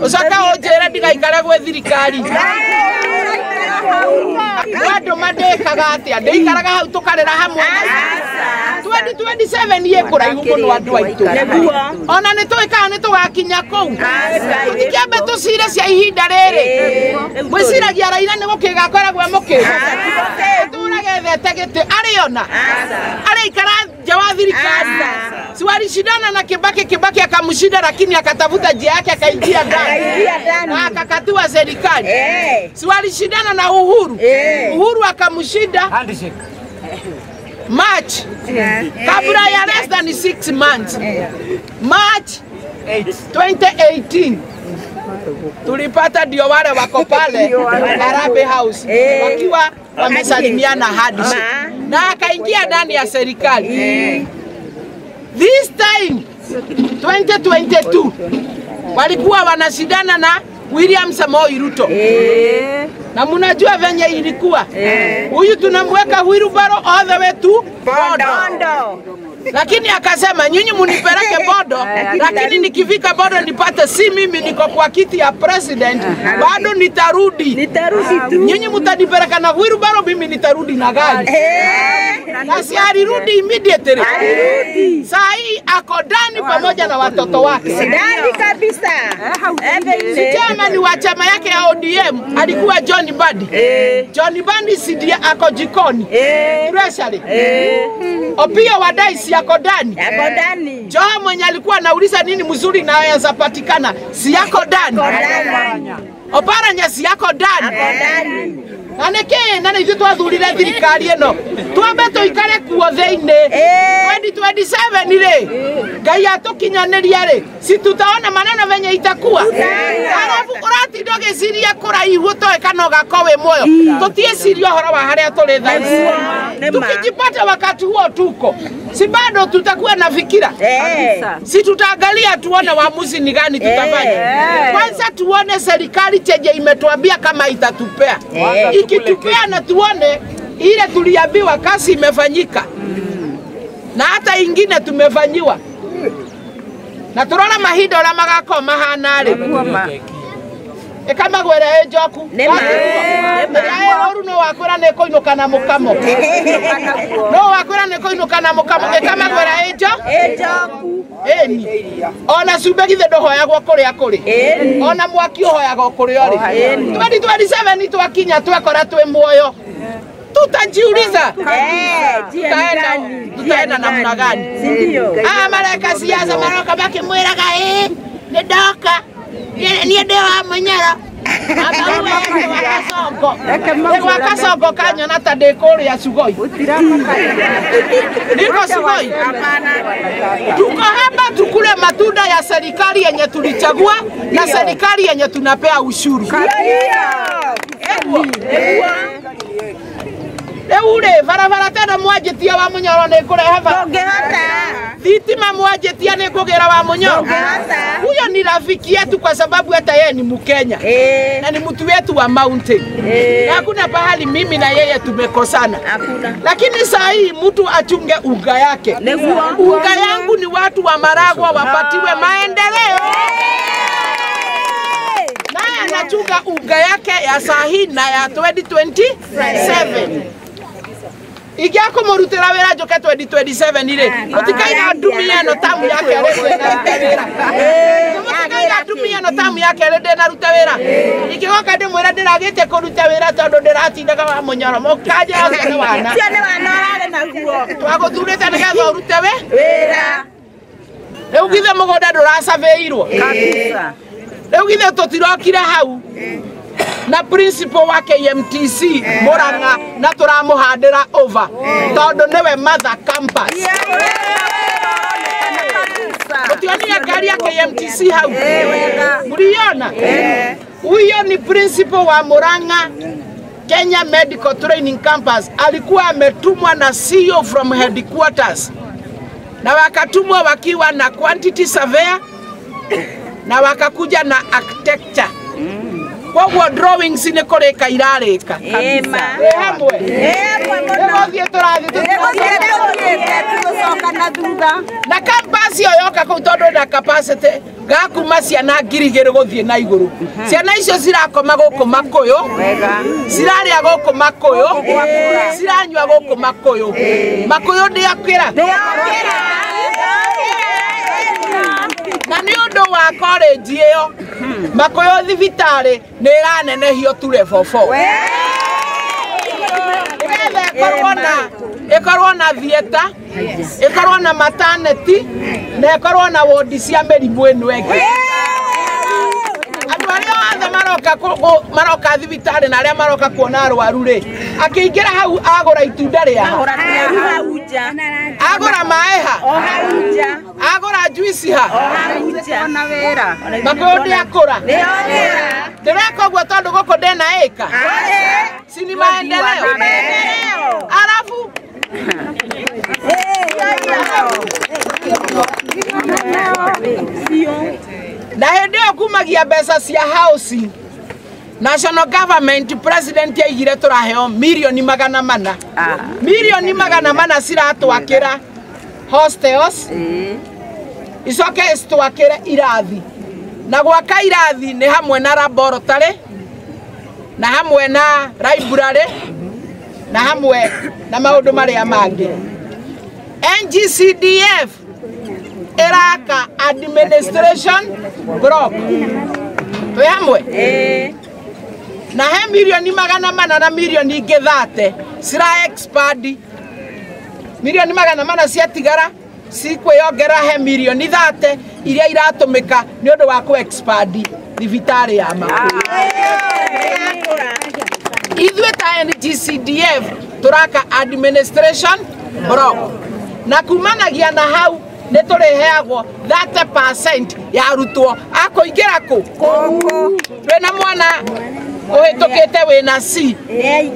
Usaka ojera ndigaikara gwe thirikari. Wado madekaga atia ndeikaraga hau tukarera hamwe. 2027 ye kuraihu muno andu aitu. Ona nituika nitugakinya kou. Ikiambe tucire cia ihinda riri. Mwiciragia Raila ni gukigakoragwo mukiga. Turagethete giti ariona. Araikara nja wa thirikari. Siwalishindana na Kibaki akamshinda, lakini akatafuta njia yake akaingia ndani. Na akakatua serikali. Siwalishindana na Uhuru. Uhuru akamshinda. March. Kabla ya less than 6 months. March 2018. Tulipata ndio wale wako pale Harambee House wakiwa wamesalimiana handshake. Na akaingia ndani ya serikali. This time 2022 walikuwa wanashindana na William Samoei Ruto. Na mnajua venye ilikuwa. Huyu tunamweka wheelbarrow all the way to Bondo. Lakini akasema nyinyi munipeleke Bondo, lakini nikifika Bondo nipate si mimi niko kwa kiti ya president, bado nitarudi tu. Nyinyi mtanipeleka na wheelbarrow, mimi nitarudi na gari. Na si alirudi immediately. Saa hii ako ndani pamoja na watoto wake. Ndani kabisa. Chairman wa chama yake ya ODM alikuwa John Mbadi. John Mbadi si ako jikoni. Treasury. Opiyo Wandayi si ako ndani. Joho mwenye alikuwa anauliza nini mzuri na yaweza patikana si yako ndani. Oparanya si yako ndani. Nane ithu twathurire thirikari ino twambe tuikare kuo thiini 2027 ri Ngai atukinyaniria ri si tutaona maneno venye itakuwa. Alafu uratinda giciria kuraihu toe kana ugakowe moyo tutieciria horo wa haria turi thaici. Tukijipata wakati huo tuko si bado tutakuwa na fikira. Si tutaangalia tuone waamuzi ni gani tutafanya. Kwanza tuone serikali chenye imetuambia kama itatupea. Ikitupea na tuone ile tuliambiwa kazi imefanyika. Na hata ingine tumefanyiwa. Na turora mahinda ora magako mahana ri. Kama gwere njoku. Oru no wakwira ne koinuka na mukamo. No wakwira ne koinuka na mukamo. Kama gwere njoku. Eni. Ona cumbe githe ndohoyagwo kuria kuri. Ona mwaki uhoyagwo kuri ori. 2027 twakinya twekora twi muoyo. Tutajiuliza tutaenda namna gani? Ndio. Mareka siasa maroka bakimwiraga ni ndoka ni ndewa Munyoro. Wakasongo kanya na tadekori ya Sugoi. Niko Sugoi. Tuko hapa tukule matunda ya serikali yenye tulichagua na serikali yenye tunapea ushuru. Eure barabara tena mwajetia wa Munyoro ne kurehe thitima mwajetia ne kugera wa Munyoro. Huyo ni rafiki yetu kwa sababu hata yeye ni Mkenya. Na ni mtu wetu wa mountain. Na hakuna pahali mimi na yeye tumekosana. Lakini saa hii mtu achunge unga yake. Unga yangu ni watu wa Maragwa wapatiwe maendeleo. Naye anachunga unga yake ya saa hii na ya 2027. Igiako morutera wera njoke 2027 ire mutikaina ndumia no tamu yake rede na rutawera mutikaina ndumia no tamu yake rede na rutawera ikigoka ndimwira ndiragite kuruta wera tondu ndiratindaga wa Munyoro mukaje ase wana ciane wana arare naguo twaguthurite nigetha urute wera riu githe mugunda nduracaveirwo kabisa riu githe tutirokire hau na principal wa KMTC Murang'a na turamuhandira over tondu niwe mother campus. Mutioni gari ya KMTC hau muriona huyo ni principal wa Murang'a Kenya Medical Training Campus. Alikuwa ametumwa na CEO from headquarters na wakatumwa wakiwa na quantity surveyor na wakakuja na architecture. Kwa drawings ni koreka irareka kabisa. Hamwe. Hamwe. Ngothie turathi na campus yo yoka kuu tondu na capacity gakuma ciana ngiri igĩrĩ gũthiĩ na igũrũ ciana icio cirakoma gũkũ Makuyu ciraria gũkũ Makuyu ciranyua gũkũ Makuyu Makuyu ndĩakĩra na nĩ ũndũ wa college ĩyo Makuyu thibitarĩ nĩ ĩranenehio tu level 4 ikorwo na theater ikorwo na maternity na ikorwo na ward cia mĩrimũ ĩno ĩngĩ andũ arĩa othe maroka thibitarĩ na arĩa maroka kuona arwaru rĩ akĩingĩra hau agũra itunda rĩa agũra maĩ ha agũra juice ha Makuyu ndĩakũra ndĩreka ũguo tondũ gũkũ ndĩna ĩka si ni maendeleo alafu na hĩndĩ ĩyo kumagia mbeca cia housing national government president yaigire tũraheo milioni 400 milioni 400 ciratwakĩra hostels icoke citwakĩre irathi na gwaka irathi nĩ hamwe na laboratory na hamwe na library na hamwe na maũndũ marĩa mangĩ NGCDF iraka administration block twĩ hamwe na he milioni 400 na milioni ingĩ 30 cira expand milioni 400 ciatigara cikwĩyongera he milioni 30 iria iratũmĩka nĩ ũndũ wa ku expand thibitarĩ ya Makuyu ithuĩ ta NGCDF turaka administration block na kumanagia na hau nĩ tũrĩheagwo 30% ya arutwo akũingĩra kũ wĩna mwana ũhĩtũkĩte wĩna C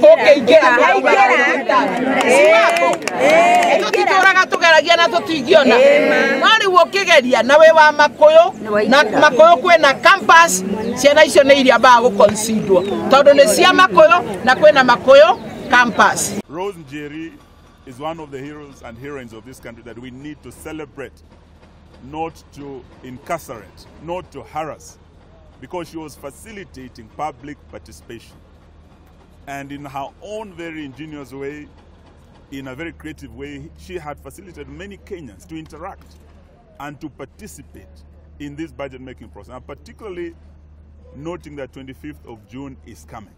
ũkĩingĩra tũtitũraga tũgeragia na tũtingĩona no rĩu ũkĩgeria na wĩ wa Makuyu na Makuyu kwĩna campus ciana icio nĩ iria mbaga gũconsidwo tondũ nĩ cia Makuyu na kwĩna Makuyu campus. Rose Njeri is one of the heroes and heroines of this country that we need to celebrate, not to incarcerate, not to harass, because she was facilitating public participation. And in her own very ingenious way, in a very creative way, she had facilitated many Kenyans to interact and to participate in this budget-making process, and particularly noting that 25th of June is coming.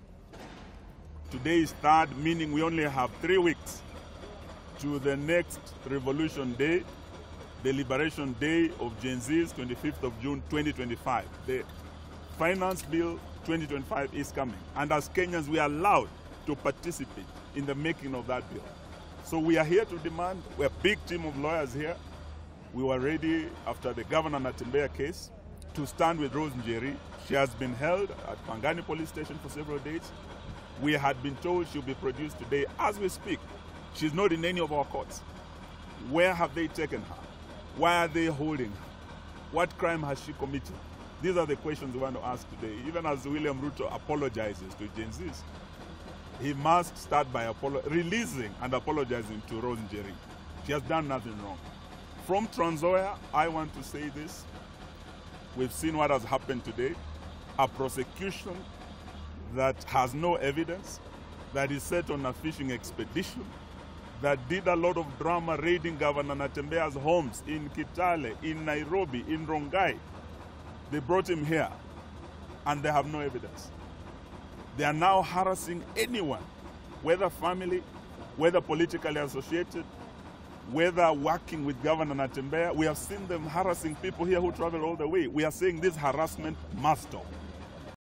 Today is 3rd, meaning we only have 3 weeks to the next Revolution Day, the Liberation Day of Gen Z's, 25th of June 2025. The Finance Bill 2025 is coming. And as Kenyans, we are allowed to participate in the making of that bill. So we are here to demand, we're a big team of lawyers here. We were ready after the Governor Natembeya case to stand with Rose Njeri. She has been held at Pangani Police Station for several days. We had been told she'll be produced today. As we speak, she's not in any of our courts. Where have they taken her? Why are they holding her? What crime has she committed? These are the questions we want to ask today. Even as William Ruto apologizes to Gen Zs, he must start by releasing and apologizing to Rose Njeri. She has done nothing wrong. From Trans Nzoia, I want to say this. We've seen what has happened today. A prosecution that has no evidence, that is set on a fishing expedition, that did a lot of drama raiding Governor Natembeya's homes in Kitale, in Nairobi, in Rongai. They brought him here, and they have no evidence. They are now harassing anyone, whether family, whether politically associated, whether working with Governor Natembeya. We have seen them harassing people here who travel all the way. We are saying this harassment must stop.